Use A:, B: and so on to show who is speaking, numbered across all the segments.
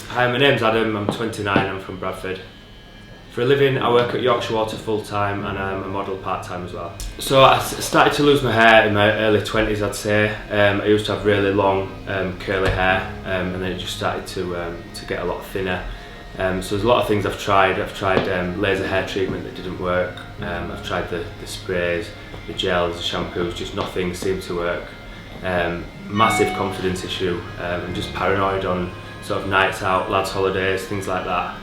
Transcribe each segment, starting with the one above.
A: Hi, my name's Adam, I'm 29, I'm from Bradford. For a living, I work at Yorkshire Water full-time and I'm a model part-time as well. So I started to lose my hair in my early 20s, I'd say. I used to have really long curly hair and then it just started to get a lot thinner. So there's a lot of things I've tried. I've tried laser hair treatment that didn't work. I've tried the sprays, the gels, the shampoos, just nothing seemed to work. Massive confidence issue and just paranoid on sort of nights out, lads' holidays, things like that.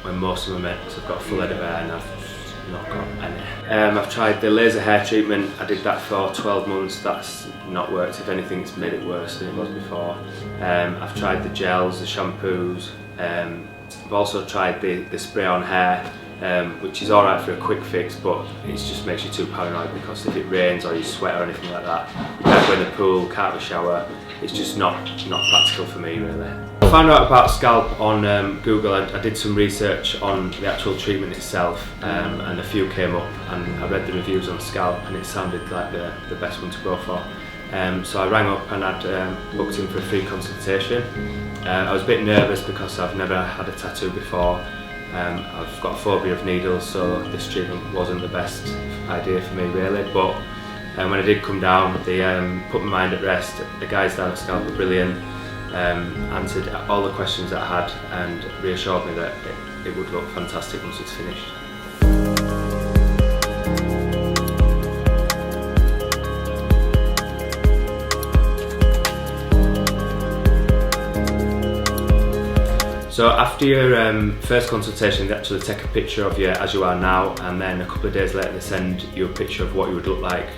A: When most of my mates have got a full head of hair and I've not got any. I've tried the laser hair treatment. I did that for 12 months. That's not worked. If anything, it's made it worse than it was before. I've tried the gels, the shampoos. I've also tried the spray on hair, which is alright for a quick fix, but it just makes you too paranoid because if it rains or you sweat or anything like that, you can't go in the pool, can't have a shower. It's just not practical for me, really. I found out about Skalp on Google. I did some research on the actual treatment itself, and a few came up, and I read the reviews on Skalp, and it sounded like the best one to go for. So I rang up and I'd booked in for a free consultation. I was a bit nervous because I've never had a tattoo before. I've got a phobia of needles, so this treatment wasn't the best idea for me, really. But when I did come down, they put my mind at rest. The guys down at Skalp were brilliant, answered all the questions that I had and reassured me that it would look fantastic once it's finished. So after your first consultation, they actually take a picture of you as you are now, and then a couple of days later they send you a picture of what you would look like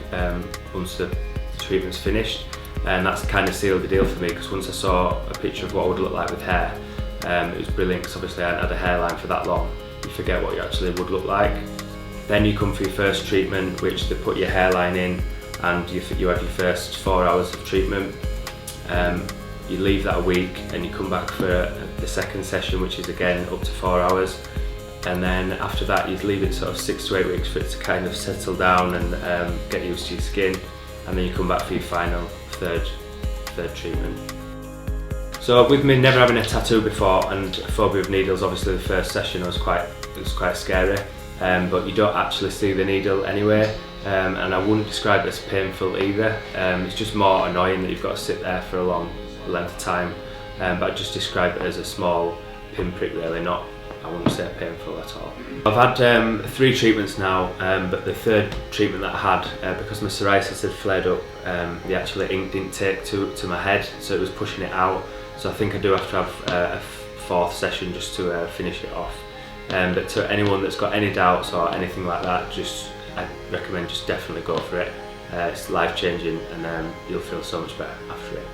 A: once the treatment's finished. And that's kind of sealed the deal for me, because once I saw a picture of what I would look like with hair, it was brilliant, because obviously I hadn't had a hairline for that long. You forget what you actually would look like. Then you come for your first treatment, which they put your hairline in, and you have your first 4 hours of treatment. You leave that a week and you come back for the second session, which is again up to 4 hours, and then after that you leave it sort of 6 to 8 weeks for it to kind of settle down and get used to your skin, and then you come back for your final third treatment. So with me never having a tattoo before and a phobia of needles, obviously the first session was quite scary, but you don't actually see the needle anyway, and I wouldn't describe it as painful either. It's just more annoying that you've got to sit there for a long length of time, but I just describe it as a small pinprick, really, not, I wouldn't say painful at all. I've had 3 treatments now, but the third treatment that I had, because my psoriasis had flared up, the actual ink didn't take to my head, so it was pushing it out. So I think I do have to have a 4th session just to finish it off. But to anyone that's got any doubts or anything like that, I recommend just definitely go for it. It's life-changing, and you'll feel so much better after it.